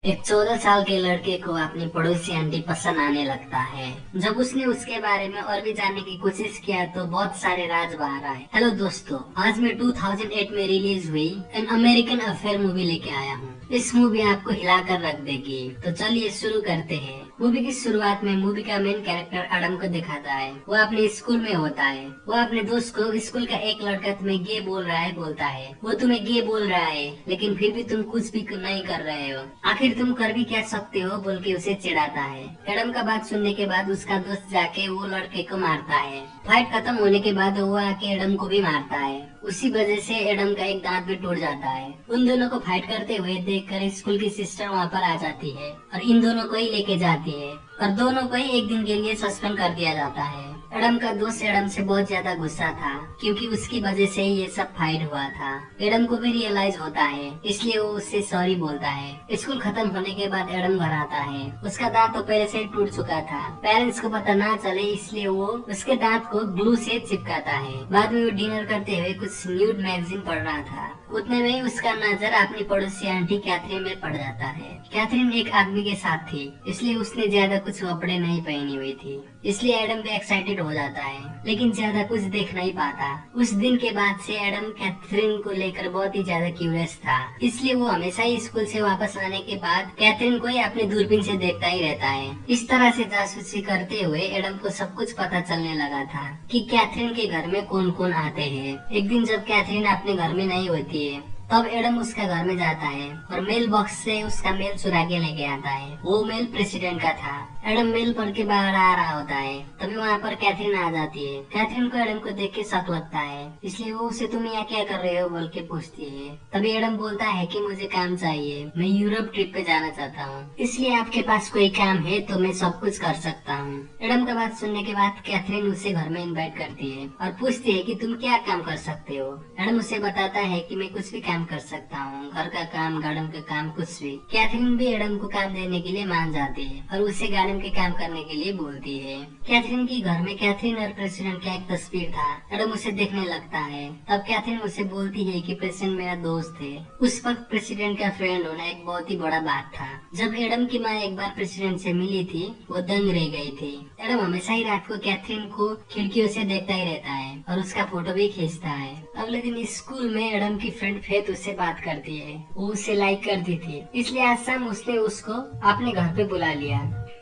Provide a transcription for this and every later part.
एक 14 साल के लड़के को अपनी पड़ोसी आंटी पसंद आने लगता है। जब उसने उसके बारे में और भी जानने की कोशिश किया तो बहुत सारे राज बाहर आए। हेलो दोस्तों, आज मैं 2008 में रिलीज हुई एन अमेरिकन अफेयर मूवी लेके आया हूँ। इस मूवी आपको हिलाकर रख देगी। तो चलिए शुरू करते हैं। मूवी की शुरुआत में मूवी का मेन कैरेक्टर एडम को दिखाता है। वो अपने स्कूल में होता है। वो अपने दोस्त को स्कूल का एक लड़का तुम्हें गे बोल रहा है बोलता है। वो तुम्हें गे बोल रहा है लेकिन फिर भी तुम कुछ भी नहीं कर रहे हो। आखिर तुम कर भी क्या सकते हो बोल के उसे चिढ़ाता है। एडम का बात सुनने के बाद उसका दोस्त जाके वो लड़के को मारता है। फाइट खत्म होने के बाद वो आके एडम को भी मारता है। उसी वजह से एडम का एक दांत भी टूट जाता है। उन दोनों को फाइट करते हुए देखकर स्कूल की सिस्टर वहाँ पर आ जाती है और इन दोनों को ही लेके जाती है और दोनों को ही एक दिन के लिए सस्पेंड कर दिया जाता है। एडम का दोस्त एडम से बहुत ज्यादा गुस्सा था क्योंकि उसकी वजह से ही ये सब फाइट हुआ था। एडम को भी रियलाइज होता है, इसलिए वो उससे सॉरी बोलता है। स्कूल खत्म होने के बाद एडम घर आता है। उसका दांत तो पहले से ही टूट चुका था। पेरेंट्स को पता ना चले इसलिए वो उसके दांत को ग्लू से चिपकाता है। बाद में वो डिनर करते हुए कुछ न्यूड मैगजीन पढ़ रहा था। उतने में ही उसका नजर अपनी पड़ोसी आंटी कैथरीन में पड़ जाता है। कैथरीन एक आदमी के साथ थी, इसलिए उसने ज्यादा कुछ कपड़े नहीं पहनी हुई थी। इसलिए एडम भी एक्साइटेड हो जाता है लेकिन ज्यादा कुछ देख नहीं पाता। उस दिन के बाद से एडम कैथरीन को लेकर बहुत ही ज्यादा क्यूरियस था, इसलिए वो हमेशा ही स्कूल से वापस आने के बाद कैथरीन को ही अपने दूरबीन से देखता ही रहता है। इस तरह से जासूसी करते हुए एडम को सब कुछ पता चलने लगा था कि कैथरीन के घर में कौन कौन आते हैं। एक दिन जब कैथरीन अपने घर में नहीं होती है तब एडम उसका घर में जाता है और मेल बॉक्स से उसका मेल चुरा के लेके आता है। वो मेल प्रेसिडेंट का था। एडम मेल पढ़ के बाहर आ रहा होता है, तभी वहाँ पर कैथरीन आ जाती है। कैथरीन को एडम को देख के शक लगता है, इसलिए वो उसे तुम यहाँ क्या कर रहे हो बोल के पूछती है। तभी एडम बोलता है कि मुझे काम चाहिए, मैं यूरोप ट्रिप पे जाना चाहता हूँ, इसलिए आपके पास कोई काम है तो मैं सब कुछ कर सकता हूँ। एडम का बात सुनने के बाद कैथरीन उसे घर में इन्वाइट करती है और पूछती है कि तुम क्या काम कर सकते हो। एडम उसे बताता है कि मैं कुछ भी काम कर सकता हूँ, घर का काम, गार्डन का काम, कुछ भी। कैथरीन भी एडम को काम देने के लिए मान जाती है और उसे गार्डन के काम करने के लिए बोलती है। कैथरीन के घर में कैथरीन और प्रेसिडेंट का एक तस्वीर था। एडम उसे देखने लगता है। तब कैथरीन उसे बोलती है कि प्रेसिडेंट मेरा दोस्त है। उस वक्त प्रेसिडेंट का फ्रेंड होना एक बहुत ही बड़ा बात था। जब एडम की माँ एक बार प्रेसिडेंट से मिली थी वो दंग रह गई थी। एडम हमेशा ही रात को कैथरीन को खिड़कियों से देखता ही रहता है और उसका फोटो भी खींचता है। अगले दिन स्कूल में एडम की फ्रेंड फेथ उससे बात करती है। वो उसे लाइक करती थी, इसलिए आज शाम उसने उसको अपने घर पे बुला लिया।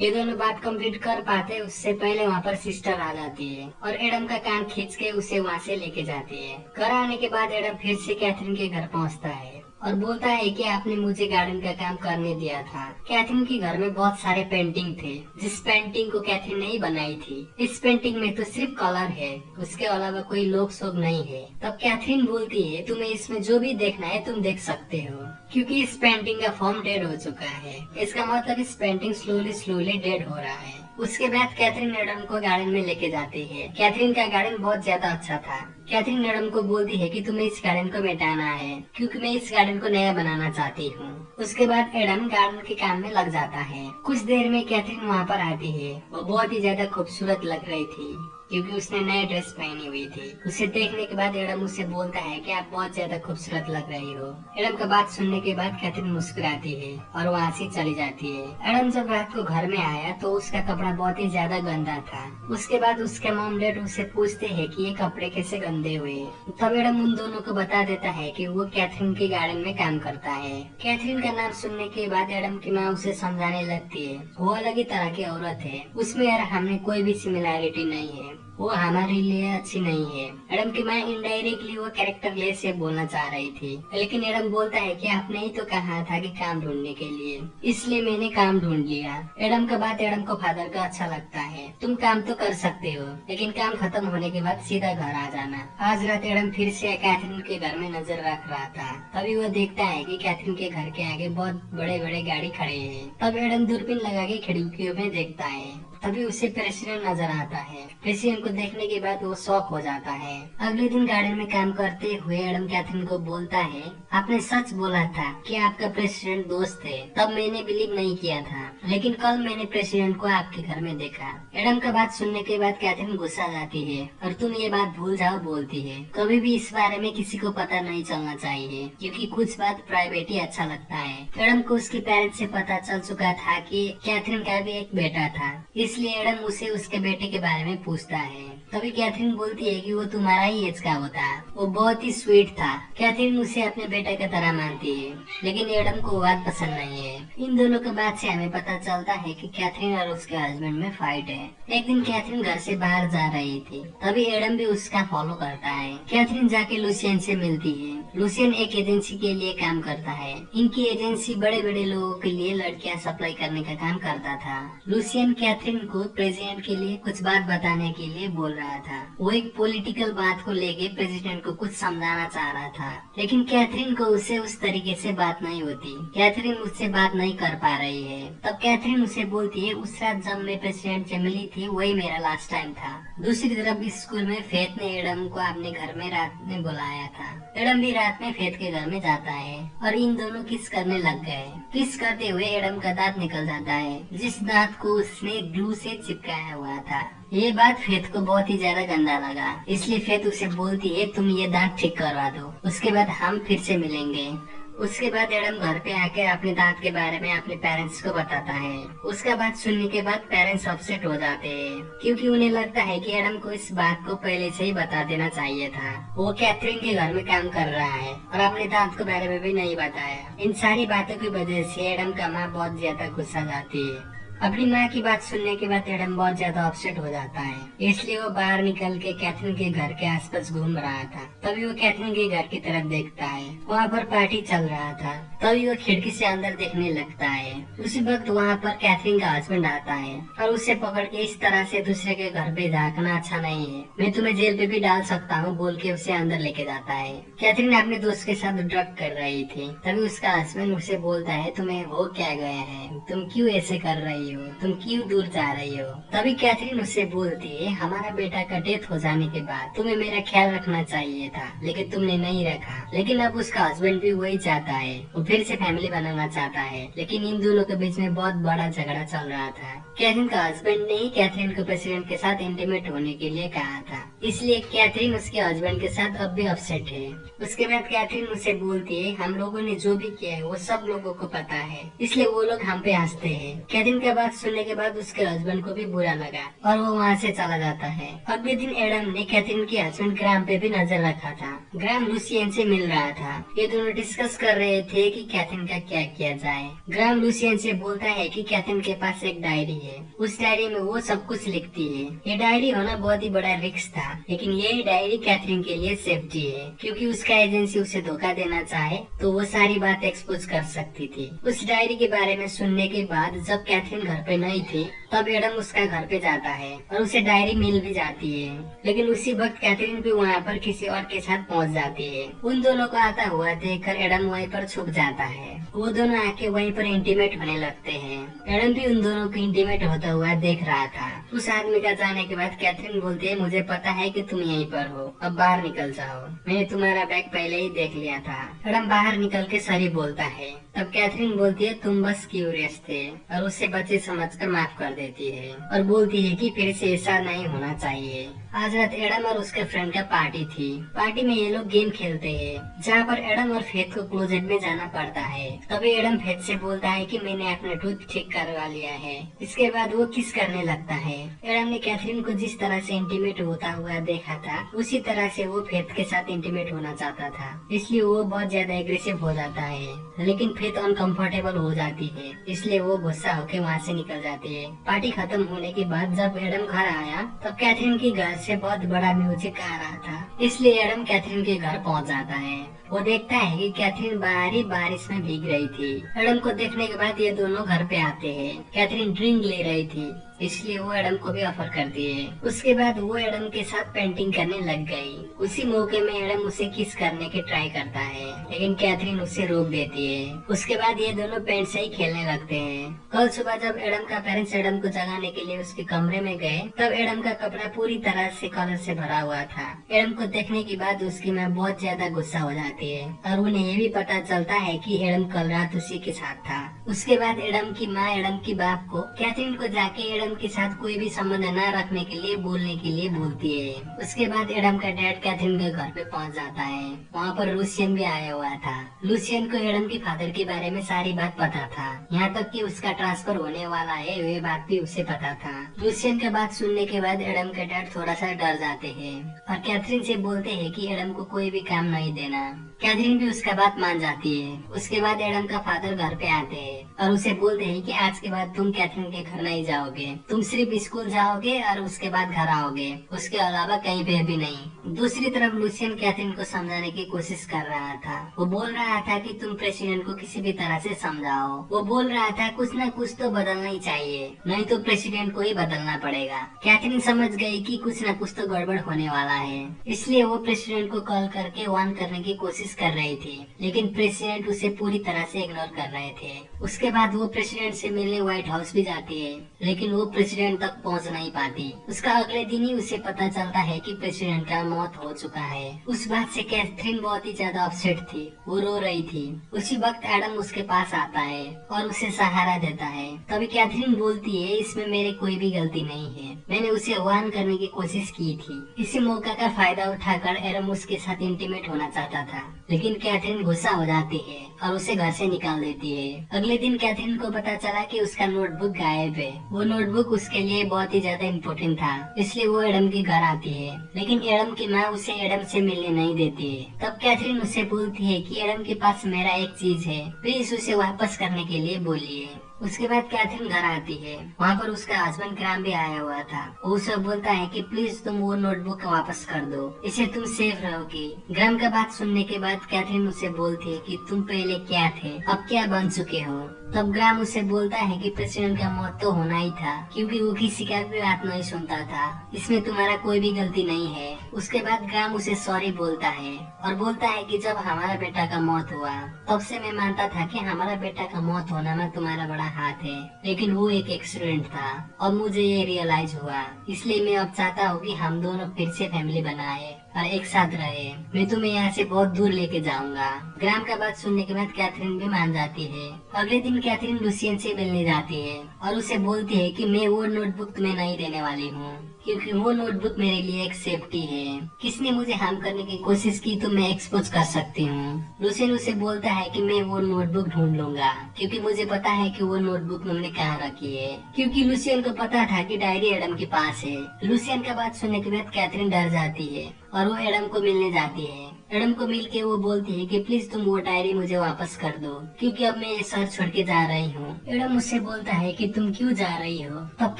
ये दोनों बात कंप्लीट कर पाते उससे पहले वहाँ पर सिस्टर आ जाती है और एडम का कान खींच के उसे वहाँ से लेके जाती है। घर आने के बाद एडम फिर से कैथरीन के घर पहुँचता है और बोलता है कि आपने मुझे गार्डन का काम करने दिया था। कैथरीन के घर में बहुत सारे पेंटिंग थे, जिस पेंटिंग को कैथरीन नहीं बनाई थी। इस पेंटिंग में तो सिर्फ कलर है, उसके अलावा कोई लोग शोग नहीं है। तब कैथरीन बोलती है तुम्हें इसमें जो भी देखना है तुम देख सकते हो, क्योंकि इस पेंटिंग का फॉर्म डेड हो चुका है। इसका मतलब इस पेंटिंग स्लोली स्लोली डेड हो रहा है। उसके बाद कैथरीन एडम को गार्डन में लेके जाती है। कैथरीन का गार्डन बहुत ज्यादा अच्छा था। कैथरीन एडम को बोलती है कि तुम्हें इस गार्डन को मिटाना है क्योंकि मैं इस गार्डन को नया बनाना चाहती हूँ। उसके बाद एडम गार्डन के काम में लग जाता है। कुछ देर में कैथरीन वहाँ पर आती है। वो बहुत ही ज्यादा खूबसूरत लग रही थी क्योंकि उसने नई ड्रेस पहनी हुई थी। उसे देखने के बाद एडम उसे बोलता है कि आप बहुत ज्यादा खूबसूरत लग रही हो। एडम का बात सुनने के बाद कैथरीन मुस्कुराती है और वहाँ से चली जाती है। एडम जब रात को घर में आया तो उसका कपड़ा बहुत ही ज्यादा गंदा था। उसके बाद उसके मॉम डैड उससे पूछते हैं कि ये कपड़े कैसे गंदे हुए। तब एडम उन दोनों को बता देता है कि वो कैथरीन के गार्डन में काम करता है। कैथरीन का नाम सुनने के बाद एडम की माँ उसे समझाने लगती है वो अलग ही तरह की औरत है, उसमें यार हमें कोई भी सिमिलैरिटी नहीं है, वो हमारे लिए अच्छी नहीं है। एडम की माँ इनडायरेक्टली वो कैरेक्टर ले से बोलना चाह रही थी, लेकिन एडम बोलता है कि आपने ही तो कहा था कि काम ढूंढने के लिए, इसलिए मैंने काम ढूंढ लिया। एडम का बात एडम को फादर का अच्छा लगता है। तुम काम तो कर सकते हो लेकिन काम खत्म होने के बाद सीधा घर आ जाना। आज रात एडम फिर से कैथरीन के घर में नजर रख रहा था। तभी वो देखता है कि कैथरीन के घर के आगे बहुत बड़े बड़े गाड़ी खड़े हैं। तब एडम दूरबीन लगा के खिड़कियों में देखता है। तभी उसे प्रेसिडेंट नजर आता है। प्रेसिडेंट को देखने के बाद वो शॉक हो जाता है। अगले दिन गार्डन में काम करते हुए एडम कैथरीन को बोलता है, आपने सच बोला था कि आपका प्रेसिडेंट दोस्त है, तब मैंने बिलीव नहीं किया था, लेकिन कल मैंने प्रेसिडेंट को आपके घर में देखा। एडम का बात सुनने के बाद कैथरीन गुस्सा जाती है और तुम ये बात भूल जाओ बोलती है। कभी भी इस बारे में किसी को पता नहीं चलना चाहिए, क्योंकि कुछ बात प्राइवेट ही अच्छा लगता है। एडम को उसके पेरेंट्स से पता चल चुका था कि कैथरीन का भी एक बेटा था, इसलिए एडम उसे उसके बेटे के बारे में पूछता है। तभी कैथरीन बोलती है कि वो तुम्हारा ही एज का होता, वो बहुत ही स्वीट था। कैथरीन उसे अपने बेटे की तरह मानती है, लेकिन एडम को वो बात पसंद नहीं है। इन दोनों के बात से हमें पता चलता है कि कैथरीन और उसके हस्बैंड में फाइट है। एक दिन कैथरीन घर से बाहर जा रही थी, तभी एडम भी उसका फॉलो करता है। कैथरीन जाके लुसियन से मिलती है। लुसियन एक एजेंसी के लिए काम करता है। इनकी एजेंसी बड़े बड़े लोगों के लिए लड़कियां सप्लाई करने का काम करता था। लुसियन कैथरीन को प्रेसिडेंट के लिए कुछ बात बताने के लिए बोल रहा था। वो एक पॉलिटिकल बात को लेके प्रेसिडेंट को कुछ समझाना चाह रहा था, लेकिन कैथरीन को उससे उस तरीके से बात नहीं होती। कैथरीन उससे बात नहीं कर पा रही है। तब कैथरीन उसे बोलती है, उस रात जब मैं प्रेसिडेंट से मिली थी वही मेरा लास्ट टाइम था। दूसरी तरफ स्कूल में फेथ ने एडम को अपने घर में रात में बुलाया था। एडम भी रात में फेथ के घर में जाता है और इन दोनों किस करने लग गए। किस करते हुए एडम का दांत निकल जाता है, जिस दांत को उसने ग्लू से चिपकाया हुआ था। ये बात फेथ को बहुत ही ज्यादा गंदा लगा, इसलिए फेथ उसे बोलती है, तुम ये दांत ठीक करवा दो, उसके बाद हम फिर से मिलेंगे। उसके बाद एडम घर पे आकर अपने दांत के बारे में अपने पेरेंट्स को बताता है। उसका बात सुनने के बाद पेरेंट्स अपसेट हो जाते हैं, क्योंकि उन्हें लगता है कि एडम को इस बात को पहले से ही बता देना चाहिए था। वो कैथरीन के घर में काम कर रहा है और अपने दांत के बारे में भी नहीं बताया। इन सारी बातों की वजह से एडम का माँ बहुत ज्यादा गुस्सा जाती है। अपनी माँ की बात सुनने के बाद एडम बहुत ज्यादा अपसेट हो जाता है, इसलिए वो बाहर निकल के कैथरीन के घर के आसपास घूम रहा था। तभी वो कैथरीन के घर की तरफ देखता है, वहाँ पर पार्टी चल रहा था। तभी वो खिड़की से अंदर देखने लगता है। उसी वक्त वहाँ पर कैथरीन का हस्बैंड आता है और उसे पकड़ के इस तरह से दूसरे के घर पे झांकना अच्छा नहीं है, मैं तुम्हें जेल पे भी डाल सकता हूँ बोल के उसे अंदर लेके जाता है। कैथरीन अपने दोस्त के साथ ड्रग कर रही थी। तभी उसका हस्बैंड उसे बोलता है, तुम्हें हो क्या गया है, तुम क्यों ऐसे कर रही हो, तुम क्यों दूर जा रही हो। तभी कैथरीन उससे बोलती है, हमारा बेटा का डेथ हो जाने के बाद तुम्हें मेरा ख्याल रखना चाहिए था, लेकिन तुमने नहीं रखा। लेकिन अब उसका हस्बैंड भी वही चाहता है, वो फिर से फैमिली बनाना चाहता है। लेकिन इन दोनों के बीच में बहुत बड़ा झगड़ा चल रहा था। कैथरीन का हस्बैंड ने ही कैथरीन को प्रेसिडेंट के साथ इंटीमेट होने के लिए कहा था, इसलिए कैथरीन उसके हस्बैंड के साथ अब भी अपसेट है। उसके बाद कैथरीन उसे बोलती है, हम लोगों ने जो भी किया है वो सब लोगों को पता है, इसलिए वो लोग हम पे हंसते हैं। कैथरीन का बात सुनने के बाद उसके हस्बैंड को भी बुरा लगा और वो वहाँ से चला जाता है। अगले दिन एडम ने कैथरीन के हस्बैंड ग्राम पे भी नजर रखा था। ग्राम लुसियन से मिल रहा था। ये दोनों डिस्कस कर रहे थे कि कैथरीन का क्या किया जाए। ग्राम लुसियन से बोलता है कि कैथरीन के पास एक डायरी है, उस डायरी में वो सब कुछ लिखती है। ये डायरी होना बहुत ही बड़ा रिस्क था, लेकिन ये डायरी कैथरीन के लिए सेफ्टी है, क्योंकि उसका एजेंसी उसे धोखा देना चाहे तो वो सारी बात एक्सपोज कर सकती थी। उस डायरी के बारे में सुनने के बाद जब कैथरीन घर पे नहीं थी, तब एडम उसका घर पे जाता है और उसे डायरी मिल भी जाती है। लेकिन उसी वक्त कैथरीन भी वहाँ पर किसी और के साथ पहुँच जाती है। उन दोनों को आता हुआ देखकर एडम वहीं पर छुप जाता है। वो दोनों आके वहीं पर इंटीमेट होने लगते हैं। एडम भी उन दोनों को इंटीमेट होता हुआ देख रहा था। उस आदमी का जाने के बाद कैथरीन बोलती है, मुझे पता है कि तुम यहीं पर हो, अब बाहर निकल जाओ, मैंने तुम्हारा बैग पहले ही देख लिया था। एडम बाहर निकल के सॉरी बोलता है। तब कैथरीन बोलती है, तुम बस क्यूरियस थे, और उससे बच्चे समझकर माफ कर देती है और बोलती है कि फिर से ऐसा नहीं होना चाहिए। आज रात एडम और उसके फ्रेंड का पार्टी थी। पार्टी में ये लोग गेम खेलते हैं, जहाँ पर एडम और फेथ को क्लोजेट में जाना पड़ता है। तभी एडम फेथ से बोलता है कि मैंने अपना टूथ ठीक करवा लिया है। इसके बाद वो किस करने लगता है। एडम ने कैथरीन को जिस तरह से इंटीमेट होता हुआ देखा था, उसी तरह से वो फेथ के साथ इंटीमेट होना चाहता था, इसलिए वो बहुत ज्यादा एग्रेसिव हो जाता है। लेकिन फेथ अनकंफर्टेबल हो जाती है, इसलिए वो गुस्सा होकर वहाँ से निकल जाती है। पार्टी खत्म होने के बाद जब एडम घर आया, तब कैथरीन के घर से बहुत बड़ा म्यूजिक आ रहा था, इसलिए एडम कैथरीन के घर पहुंच जाता है। वो देखता है कि कैथरीन बाहरी बारिश में भीग रही थी। एडम को देखने के बाद ये दोनों घर पे आते हैं। कैथरीन ड्रिंक ले रही थी, इसलिए वो एडम को भी ऑफर करती है। उसके बाद वो एडम के साथ पेंटिंग करने लग गई। उसी मौके में एडम उसे किस करने की ट्राई करता है, लेकिन कैथरीन उसे रोक देती है। उसके बाद ये दोनों पेंट से ही खेलने लगते हैं। कल सुबह जब एडम का पेरेंट्स एडम को जगाने के लिए उसके कमरे में गए, तब एडम का कपड़ा पूरी तरह से कलर से भरा हुआ था। एडम को देखने के बाद उसकी माँ बहुत ज्यादा गुस्सा हो जाती है और उन्हें ये भी पता चलता है कि एडम कल रात उसी के साथ था। उसके बाद एडम की माँ एडम की बाप को कैथरीन को जाके एडम के साथ कोई भी संबंध न रखने के लिए बोलने के लिए बोलती है। उसके बाद एडम का डैड कैथरीन के घर पे पहुंच जाता है। वहाँ पर लूसियन भी आया हुआ था। लूसियन को एडम के फादर के बारे में सारी बात पता था, यहाँ तक कि उसका ट्रांसफर होने वाला है ये बात भी उसे पता था। लूसियन की बात सुनने के बाद एडम के डैड थोड़ा सा डर जाते हैं और कैथरीन से बोलते हैं कि एडम को कोई भी काम नहीं देना। कैथरीन भी उसका बात मान जाती है। उसके बाद एडम का फादर घर पे आते हैं और उसे बोलते हैं कि आज के बाद तुम कैथरीन के घर नहीं जाओगे, तुम सिर्फ स्कूल जाओगे और उसके बाद घर आओगे, उसके अलावा कहीं पे भी नहीं। दूसरी तरफ लूसियन कैथरीन को समझाने की कोशिश कर रहा था। वो बोल रहा था कि तुम प्रेसिडेंट को किसी भी तरह से समझाओ। वो बोल रहा था कुछ न कुछ तो बदलना ही चाहिए, नहीं तो प्रेसिडेंट को ही बदलना पड़ेगा। कैथरीन समझ गई कि कुछ न कुछ तो गड़बड़ होने वाला है, इसलिए वो प्रेसिडेंट को कॉल करके वार्न करने की कोशिश कर रही थी, लेकिन प्रेसिडेंट उसे पूरी तरह से इग्नोर कर रहे थे। उसके बाद वो प्रेसिडेंट से मिलने व्हाइट हाउस भी जाती है, लेकिन वो प्रेसिडेंट तक पहुंच नहीं पाती। उसका अगले दिन ही उसे पता चलता है कि प्रेसिडेंट का मौत हो चुका है। उस बात से कैथरीन बहुत ही ज्यादा अपसेट थी, वो रो रही थी। उसी वक्त एडम उसके पास आता है और उसे सहारा देता है। तभी कैथरीन बोलती है इसमें मेरी कोई भी गलती नहीं है, मैंने उसे वार्न करने की कोशिश की थी। इसी मौका का फायदा उठाकर एडम उसके साथ इंटीमेट होना चाहता था, लेकिन कैथरीन गुस्सा हो जाती है और उसे घर से निकाल देती है। अगले दिन कैथरीन को पता चला कि उसका नोटबुक गायब है। वो नोटबुक उसके लिए बहुत ही ज्यादा इम्पोर्टेंट था, इसलिए वो एडम के घर आती है, लेकिन एडम की माँ उसे एडम से मिलने नहीं देती है। तब कैथरीन उसे बोलती है कि एडम के पास मेरा एक चीज है, प्लीज उसे वापस करने के लिए बोलिए। उसके बाद कैथरीन घर आती है। वहाँ पर उसका हस्बैंड ग्राम भी आया हुआ था। वो उसे बोलता है कि प्लीज तुम वो नोटबुक वापस कर दो, इसे तुम सेफ रहोगी। ग्राम का बात सुनने के बाद कैथरीन उसे बोलती है कि तुम पहले क्या थे, अब क्या बन चुके हो। तब ग्राम उसे बोलता है कि प्रेसिडेंट का मौत तो होना ही था, क्योंकि वो किसी का भी बात नहीं सुनता था, इसमें तुम्हारा कोई भी गलती नहीं है। उसके बाद ग्राम उसे सॉरी बोलता है और बोलता है कि जब हमारा बेटा का मौत हुआ तब से मैं मानता था कि हमारा बेटा का मौत होना में तुम्हारा बड़ा हाथ है, लेकिन वो एक एक्सीडेंट था और मुझे ये रियलाइज हुआ, इसलिए मैं अब चाहता हूँ कि हम दोनों फिर से फैमिली बनाए और एक साथ रहे। मैं तुम्हें यहाँ से बहुत दूर लेके जाऊंगा। ग्राम का बात सुनने के बाद कैथरीन भी मान जाती है। अगले दिन कैथरीन लूसियन से मिलने जाती है और उसे बोलती है कि मैं वो नोटबुक तुम्हें नहीं देने वाली हूँ, क्योंकि वो नोटबुक मेरे लिए एक सेफ्टी है। किसने मुझे हार्म करने की कोशिश की तो मैं एक्सपोज कर सकती हूँ। लूसियन उसे बोलता है कि मैं वो नोटबुक ढूंढ लूंगा, क्योंकि मुझे पता है कि वो नोटबुक तुमने कहाँ रखी है, क्योंकि लूसियन को पता था कि डायरी एडम के पास है। लूसियन का बात सुनने के बाद कैथरीन डर जाती है और वो एडम को मिलने जाती है। एडम को मिलके वो बोलती है कि प्लीज तुम वो डायरी मुझे वापस कर दो, क्योंकि अब मैं ये शहर छोड़ के जा रही हूँ। एडम उससे बोलता है कि तुम क्यों जा रही हो। तब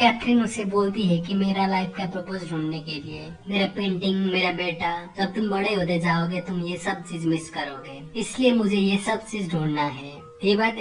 कैथरीन उसे बोलती है कि मेरा लाइफ का पर्पस ढूंढने के लिए, मेरा पेंटिंग, मेरा बेटा, जब तुम बड़े होते जाओगे तुम ये सब चीज मिस करोगे, इसलिए मुझे ये सब चीज ढूंढना है। ये बात